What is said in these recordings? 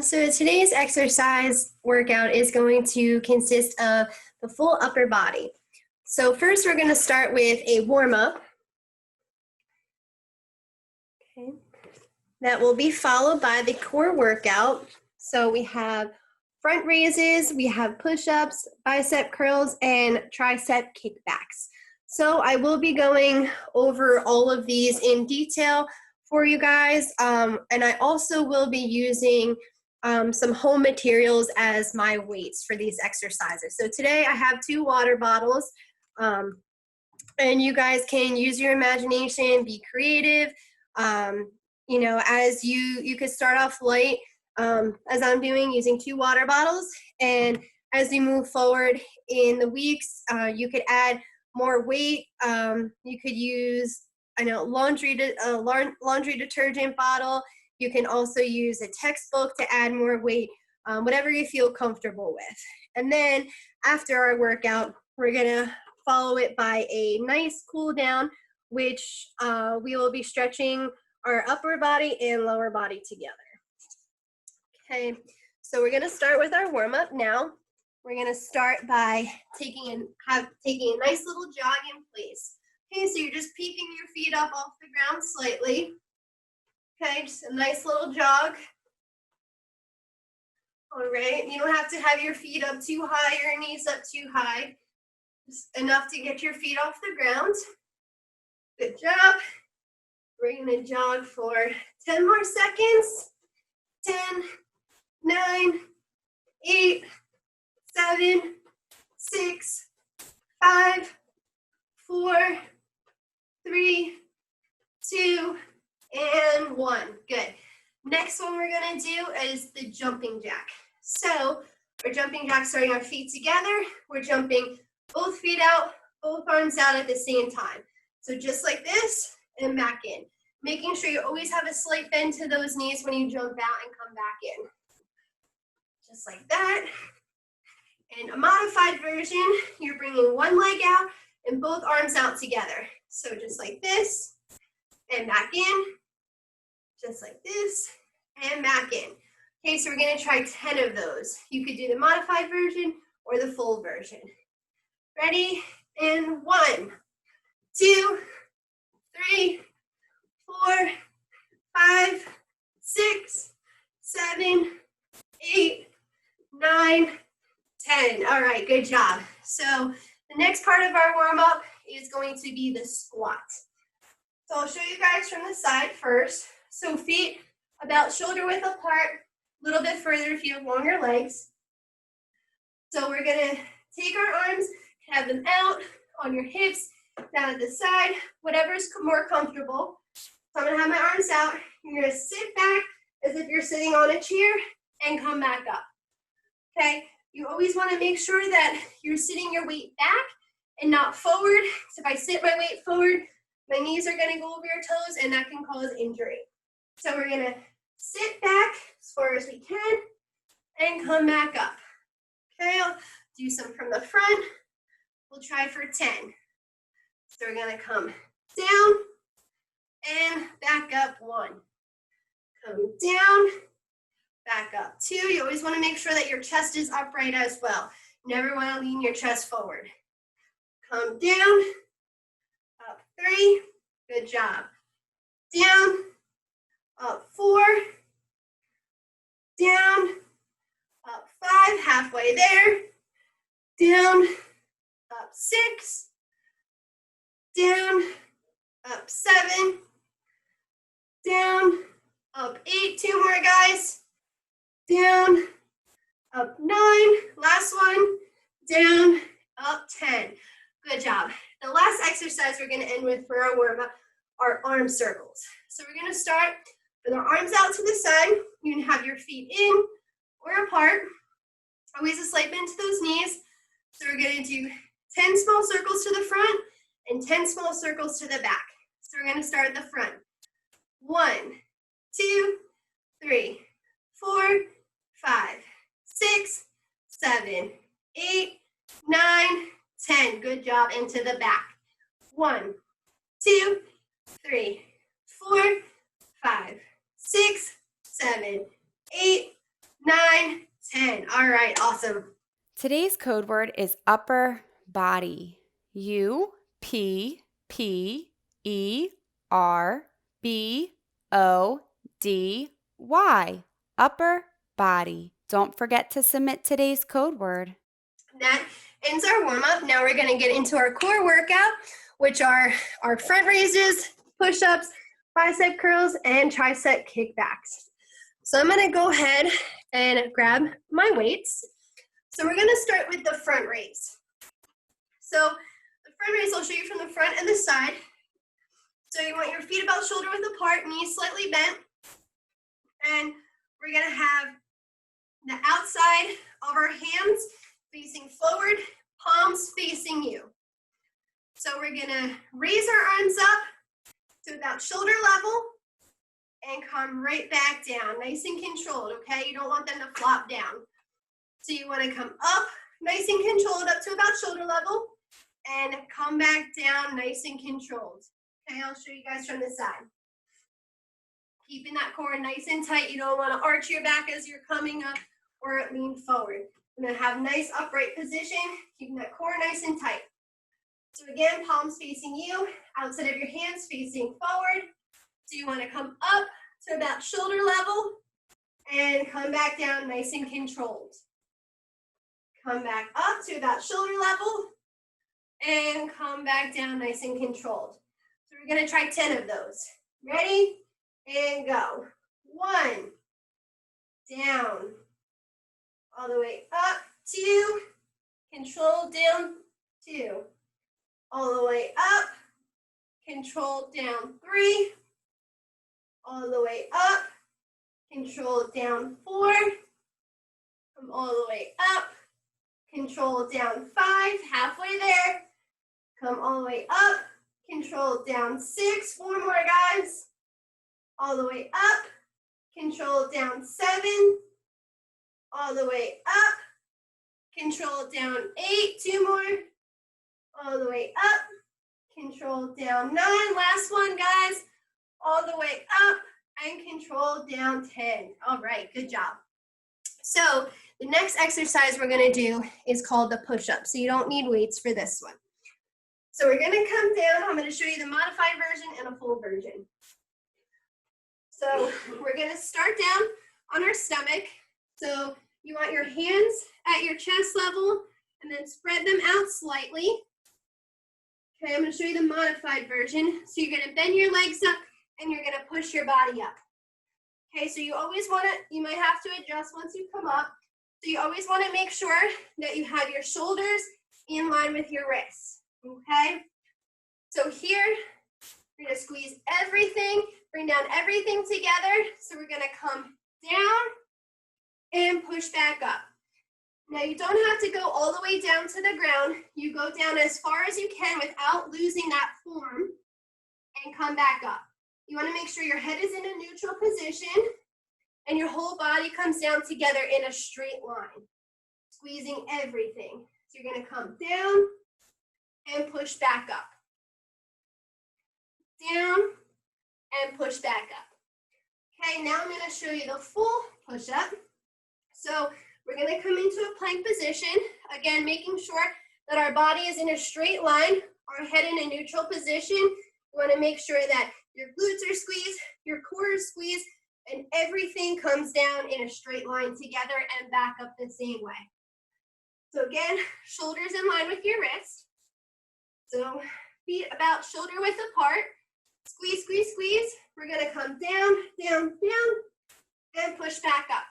So today's exercise workout is going to consist of the full upper body. So first we're going to start with a warm-up. Okay. That will be followed by the core workout. So we have front raises, we have push-ups, bicep curls, and tricep kickbacks. So I will be going over all of these in detail for you guys, and I also will be using some home materials as my weights for these exercises. So today I have 2 water bottles, and you guys can use your imagination, be creative. You know, as you could start off light, as I'm doing, using 2 water bottles, and as we move forward in the weeks, you could add more weight. You could use, laundry detergent bottle. You can also use a textbook to add more weight, whatever you feel comfortable with. And then after our workout, we're gonna follow it by a nice cool down, which we will be stretching our upper body and lower body together. Okay, so we're gonna start with our warm-up now. We're gonna start by taking a nice little jog in place. Okay, so you're just peeking your feet up off the ground slightly. Okay, just a nice little jog. All right, you don't have to have your feet up too high, your knees up too high. Just enough to get your feet off the ground. Good job. We're gonna jog for 10 more seconds. 10, 9, 8, 7, 6, 5, 4, 3, 2, and 1. Good. Next one we're gonna do is the jumping jack. So we're jumping jack, starting our feet together. We're jumping both feet out, both arms out at the same time. So just like this and back in. Making sure you always have a slight bend to those knees when you jump out and come back in. Just like that. And a modified version, you're bringing one leg out and both arms out together. So just like this and back in. Just like this and back in. Okay, so we're gonna try 10 of those. You could do the modified version or the full version. Ready? And 1, 2, 3, 4, 5, 6, 7, 8, 9, 10. All right, good job. So the next part of our warm-up is going to be the squat. So I'll show you guys from the side first. So feet about shoulder width apart, a little bit further if you have longer legs. So we're gonna take our arms, have them out on your hips, down at the side, whatever's more comfortable. So I'm gonna have my arms out. You're gonna sit back as if you're sitting on a chair and come back up, okay? You always wanna make sure that you're sitting your weight back and not forward. So if I sit my weight forward, my knees are gonna go over your toes and that can cause injury. So we're gonna sit back as far as we can and come back up. Okay, I'll do some from the front. We'll try for 10. So we're gonna come down and back up 1. Come down, back up 2. You always wanna make sure that your chest is upright as well. You never wanna lean your chest forward. Come down, up 3, good job. Down, up 4, down, up 5, halfway there, down, up 6, down, up 7, down, up 8, 2 more guys, down, up 9, last one, down, up 10. Good job. The last exercise we're gonna end with for our warm-up are arm circles. So we're gonna start with our arms out to the side. You can have your feet in or apart. Always a slight bend to those knees. So we're gonna do 10 small circles to the front and 10 small circles to the back. So we're gonna start at the front. 1, 2, 3, 4, 5, 6, 7, 8, 9, 10. Good job. Into the back. 1, 2, 3, 4, 5, 6, 7, 8, 9, 10. All right, awesome. Today's code word is upper body. UPPERBODY. Upper body. Don't forget to submit today's code word. That ends our warm-up. Now we're going to get into our core workout, which are our front raises, push-ups, bicep curls, and tricep kickbacks. So I'm going to go ahead and grab my weights. So we're going to start with the front raise. So the front raise, I'll show you from the front and the side. So you want your feet about shoulder width apart, knees slightly bent. And we're going to have the outside of our hands facing forward, palms facing you. So we're going to raise our arms up to about shoulder level and come right back down, nice and controlled, okay? You don't want them to flop down. So you want to come up, nice and controlled, up to about shoulder level, and come back down, nice and controlled. Okay, I'll show you guys from the side. Keeping that core nice and tight. You don't want to arch your back as you're coming up or lean forward. We're going to have nice upright position, keeping that core nice and tight. So again, palms facing you, outside of your hands facing forward. So you want to come up to about shoulder level and come back down nice and controlled. Come back up to about shoulder level and come back down nice and controlled. So we're going to try 10 of those. Ready? And go. 1, down, all the way up, 2, control down, 2, all the way up, control down, 3, all the way up, control down, 4, come all the way up, control down, 5, halfway there, come all the way up, control down, 6, 4 more guys, all the way up, control down, 7, all the way up, control down, 8, 2 more, all the way up, control down, 9, last one guys, all the way up, and control down, 10. All right, good job. So the next exercise we're gonna do is called the push-up, so you don't need weights for this one. So we're gonna come down, I'm gonna show you the modified version and a full version. So we're gonna start down on our stomach. So you want your hands at your chest level and then spread them out slightly. Okay, I'm gonna show you the modified version. So you're gonna bend your legs up and you're gonna push your body up. Okay, so you always wanna, you might have to adjust once you come up. So you always wanna make sure that you have your shoulders in line with your wrists, okay? So here, we're gonna squeeze everything, bring down everything together. So we're gonna come down and push back up. Now you don't have to go all the way down to the ground. You go down as far as you can without losing that form and come back up. You wanna make sure your head is in a neutral position and your whole body comes down together in a straight line, squeezing everything. So you're gonna come down and push back up. Down and push back up. Okay, now I'm gonna show you the full push-up. So we're gonna come into a plank position. Again, making sure that our body is in a straight line, our head in a neutral position. You wanna make sure that your glutes are squeezed, your core is squeezed, and everything comes down in a straight line together and back up the same way. So again, shoulders in line with your wrist. So feet about shoulder width apart. Squeeze, squeeze, squeeze. We're gonna come down, down, down, and push back up.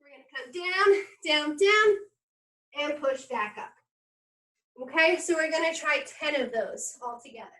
We're gonna come down, down, down, and push back up. Okay, so we're gonna try 10 of those all together.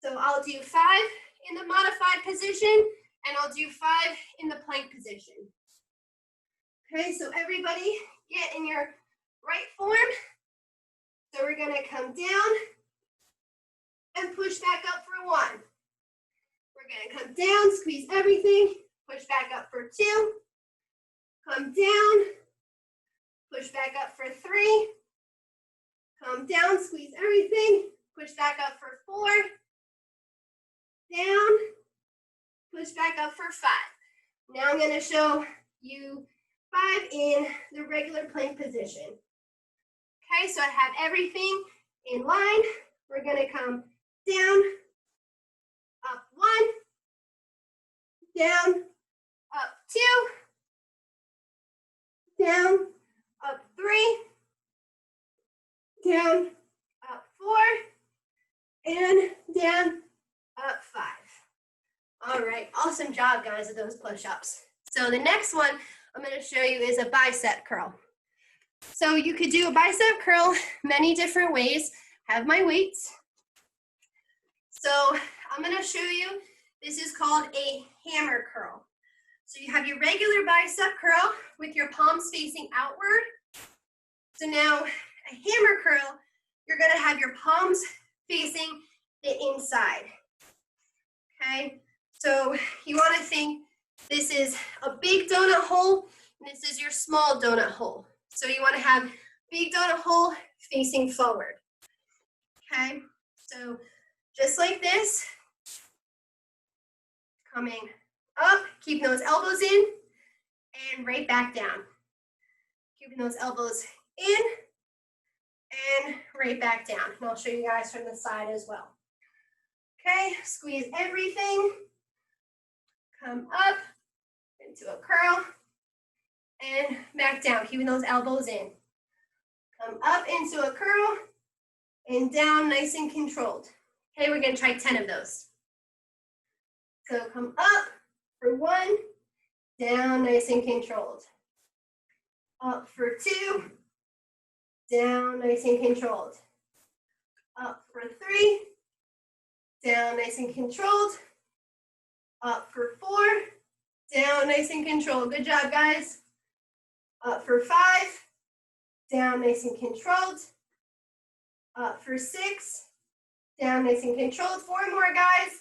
So I'll do 5 in the modified position, and I'll do 5 in the plank position. Okay, so everybody get in your right form. So we're gonna come down and push back up for 1. We're gonna come down, squeeze everything, push back up for 2. Come down, push back up for 3. Come down, squeeze everything, push back up for 4. Down, push back up for 5. Now I'm gonna show you 5 in the regular plank position. Okay, so I have everything in line. We're gonna come down, up 1, down, up 2, down, up 3, down, up 4, and down, up 5. All right, awesome job, guys, of those push-ups. So the next one I'm going to show you is a bicep curl. So you could do a bicep curl many different ways. I have my weights. So I'm going to show you, this is called a hammer curl. So you have your regular bicep curl with your palms facing outward. So now a hammer curl, you're going to have your palms facing the inside. Okay, so you want to think this is a big donut hole, and this is your small donut hole. So you want to have big donut hole facing forward. Okay, so just like this, coming up, keeping those elbows in, and right back down. Keeping those elbows in, and right back down. And I'll show you guys from the side as well. Okay, squeeze everything. Come up into a curl, and back down, keeping those elbows in. Come up into a curl, and down nice and controlled. Okay, we're gonna try 10 of those. So come up for 1, down nice and controlled. Up for 2, down nice and controlled. Up for 3, down nice and controlled. Up for 4, down nice and controlled. Good job, guys. Up for 5, down nice and controlled. Up for 6, down nice and controlled. 4 more, guys.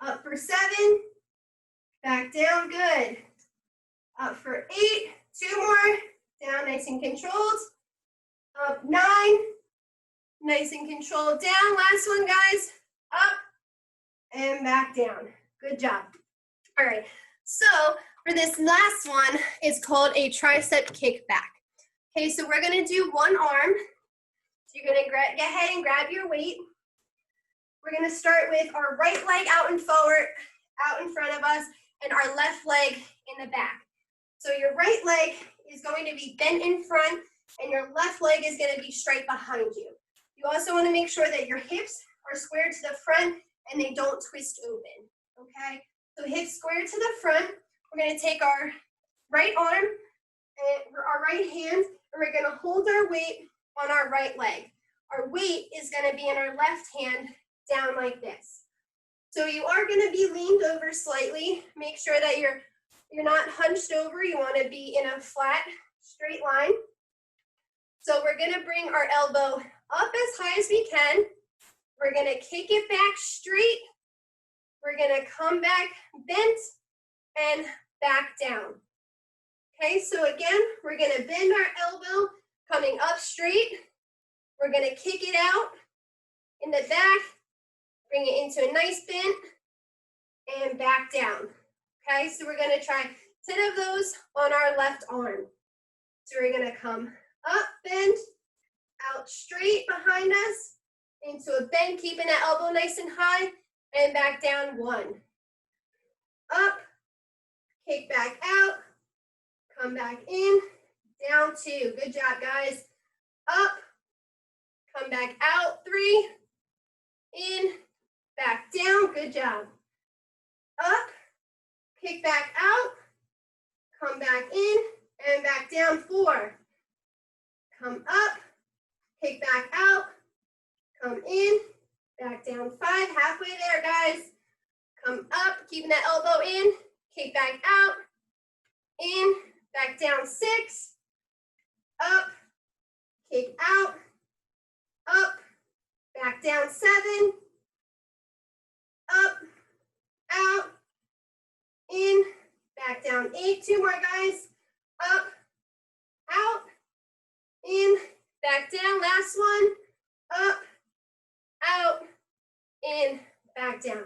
Up for 7, back down, good. Up for 8, 2 more, down nice and controlled. Up 9, nice and controlled, down. Last one, guys. Up and back down. Good job. All right, so for this last one, it's called a tricep kickback. Okay, so we're gonna do one arm. So you're gonna go ahead and grab your weight. We're gonna start with our right leg out and forward, out in front of us, and our left leg in the back. So your right leg is going to be bent in front, and your left leg is gonna be straight behind you. You also wanna make sure that your hips are square to the front and they don't twist open, okay? So hips square to the front. We're gonna take our right arm and our right hand, and we're gonna hold our weight on our right leg. Our weight is gonna be in our left hand down like this. So you are gonna be leaned over slightly. Make sure that you're not hunched over. You wanna be in a flat, straight line. So we're gonna bring our elbow up as high as we can. We're gonna kick it back straight. We're gonna come back bent and back down. Okay, so again, we're gonna bend our elbow coming up straight. We're gonna kick it out in the back, bring it into a nice bend, and back down. Okay, so we're gonna try 10 of those on our left arm. So we're gonna come up, bend, out straight behind us, into a bend, keeping that elbow nice and high, and back down 1. Up, kick back out, come back in, down 2. Good job, guys. Up, come back out 3, in, back down. Good job. Up, kick back out, come back in, and back down 4. Come up, kick back out, come in, back down 5, halfway there, guys. Come up, keeping that elbow in, kick back out, in, back down 6, up, kick out, up, back down 7, up, out, in, back down 8. 2 more, guys. Up, out, in, back down. Last one. Up, out, in, back down.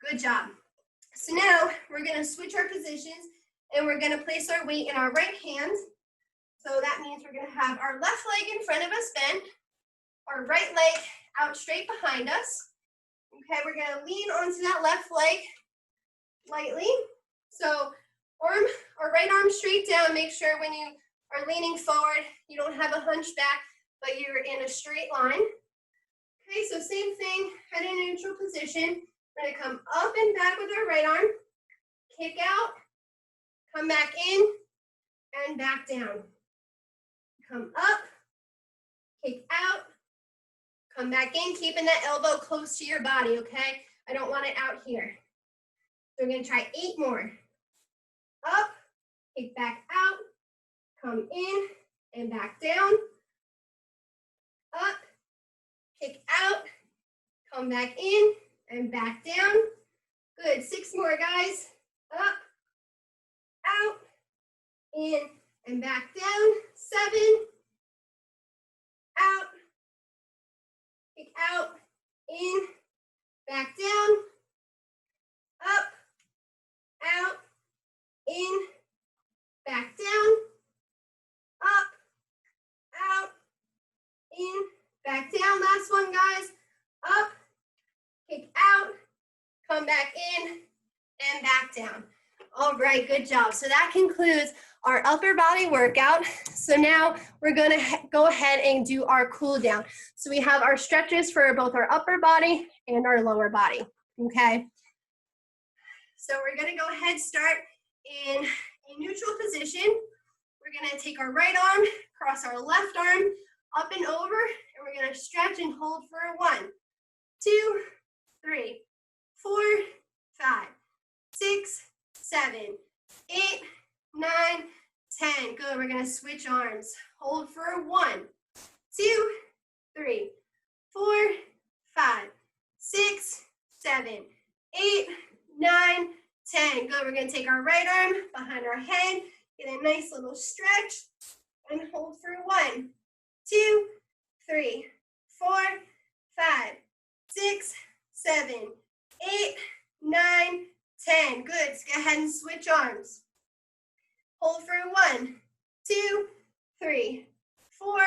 Good job. So now we're going to switch our positions and we're gonna place our weight in our right hand. So that means we're gonna have our left leg in front of us bent, our right leg out straight behind us. Okay, we're gonna lean onto that left leg lightly. So our right arm straight down. Make sure when you are leaning forward, you don't have a hunch back, but you're in a straight line. Okay, so same thing, head in neutral position. We're gonna come up and back with our right arm, kick out, come back in, and back down. Come up, kick out, come back in, keeping that elbow close to your body, okay? I don't want it out here. So we're gonna try 8 more. Up, kick back out, come in, and back down. Up, kick out, come back in, and back down. Good, 6 more, guys. Up, out, in, and back down. 7, out, kick out, in, back down, up, out, in, back down, up, out, in, back down. Last one, guys. Up, kick out, come back in, and back down. All right, good job. So that concludes our upper body workout. So now we're gonna go ahead and do our cool down. So we have our stretches for both our upper body and our lower body, okay? So we're gonna go ahead, start in a neutral position. We're gonna take our right arm, cross our left arm, up and over, and we're gonna stretch and hold for 1, 2, 3, 4, 5, 6, 7, 8, 9, 10. Good, we're gonna switch arms. Hold for 1, 2, 3, 4, 5, 6, 7, 8, 9, 10. Good, we're gonna take our right arm behind our head, get a nice little stretch, and hold for 1, 2, 3, 4, 5, 6, 7, 8, 9, 10. Good, let's go ahead and switch arms. Hold for 1, 2, 3, 4,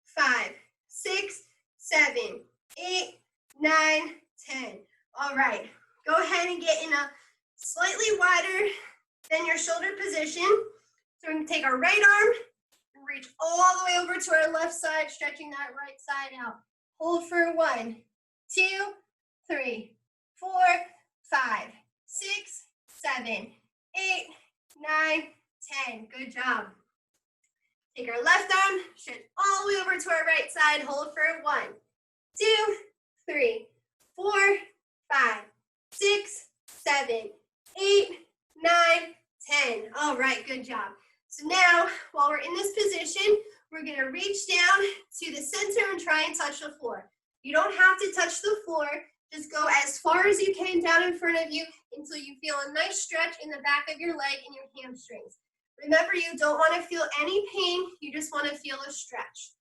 5, 6, 7, 8, 9, 10. All right, go ahead and get in a slightly wider than your shoulder position. So we're gonna take our right arm and reach all the way over to our left side, stretching that right side out. Hold for 1, 2, 3, 4, 5, 6, 7, 8, 9, 10. Good job. Take our left arm, stretch all the way over to our right side. Hold for 1, 2, 3, 4, 5, 6, 7, 8, 9, 10. All right, good job. So now, while we're in this position, we're gonna reach down to the center and try and touch the floor. You don't have to touch the floor. Just go as far as you can down in front of you until you feel a nice stretch in the back of your leg and your hamstrings. Remember, you don't want to feel any pain. You just want to feel a stretch.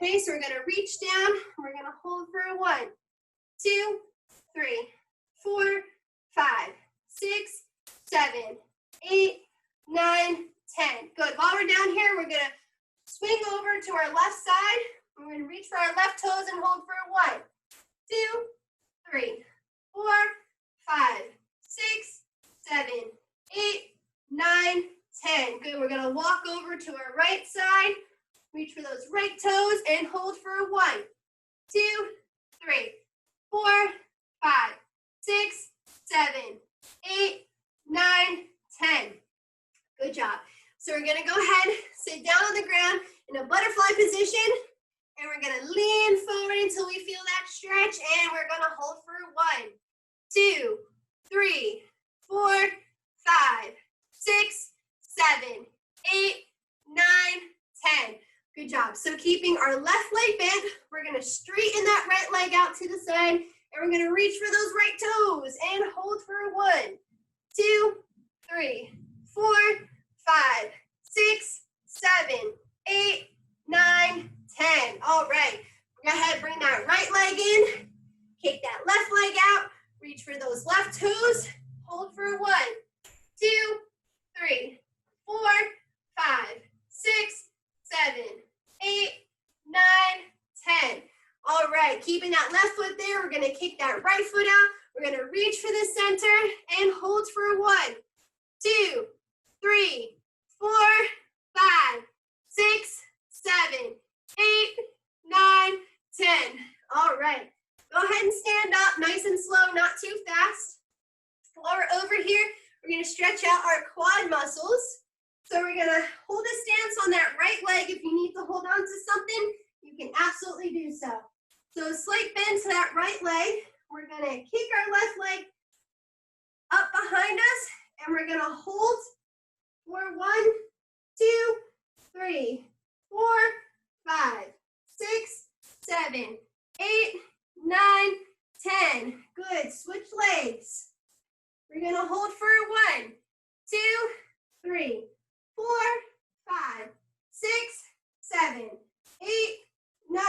Okay, so we're going to reach down. We're going to hold for 1, 2, 3, 4, 5, 6, 7, 8, 9, 10. Good. While we're down here, we're going to swing over to our left side. We're going to reach for our left toes and hold for 1, 2, 3, 4, 5, 6, 7, 8, 9, 10. Good. We're going to walk over to our right side, reach for those right toes, and hold for 1, 2, 3, 4, 5, 6, 7, 8, 9, 10. Good job. So we're going to go ahead, sit down on the ground in a butterfly position, and we're going to lean forward until we feel that stretch, and we're going to hold for 1, 2, 3, 4, 5, 6, 7, 8, 9, 10. Good job. So keeping our left leg bent, we're going to straighten that right leg out to the side, and we're going to reach for those right toes and hold for 1, 2, 3, 4, 5, 6, 7, 8, 9, 10. All right. Go ahead, bring that right leg in, kick that left leg out, reach for those left toes, hold for 1, 2, 3, that left foot there. We're gonna kick that right foot out. We're gonna reach for the center and hold for 1, 2, 3, 4, 5, 6, 7, 8, 9, 10. All right. Go ahead and stand up nice and slow, not too fast. While we're over here, we're going to stretch out our quad muscles. So we're going to hold a stance on that right leg. If you need to hold on to something, you can absolutely do so. So a slight bend to that right leg. We're going to kick our left leg up behind us, and we're going to hold for 1, 2, 3, 4, 5, 6, 7, 8, 9, 10. Good. Switch legs. We're going to hold for 1, 2, 3, 4, 5, 6, 7, 8, 9,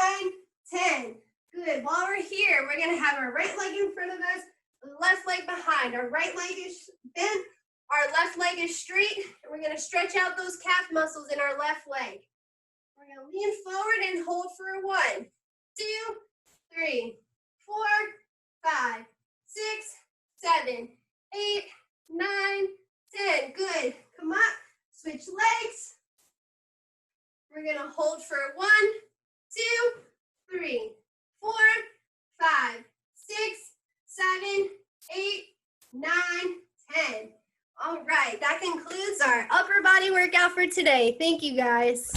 10. Good. While we're here, we're going to have our right leg in front of us, left leg behind. Our right leg is bent, our left leg is straight, and we're going to stretch out those calf muscles in our left leg. We're going to lean forward and hold for 1, 2, 3, 4, 5, 6, 7, 8, 9, 10. Good. Come up. Switch legs. We're going to hold for 1, 2, 3, 4, 5, 6, 7, 8, 9, 10. All right. That concludes our upper body workout for today. Thank you, guys.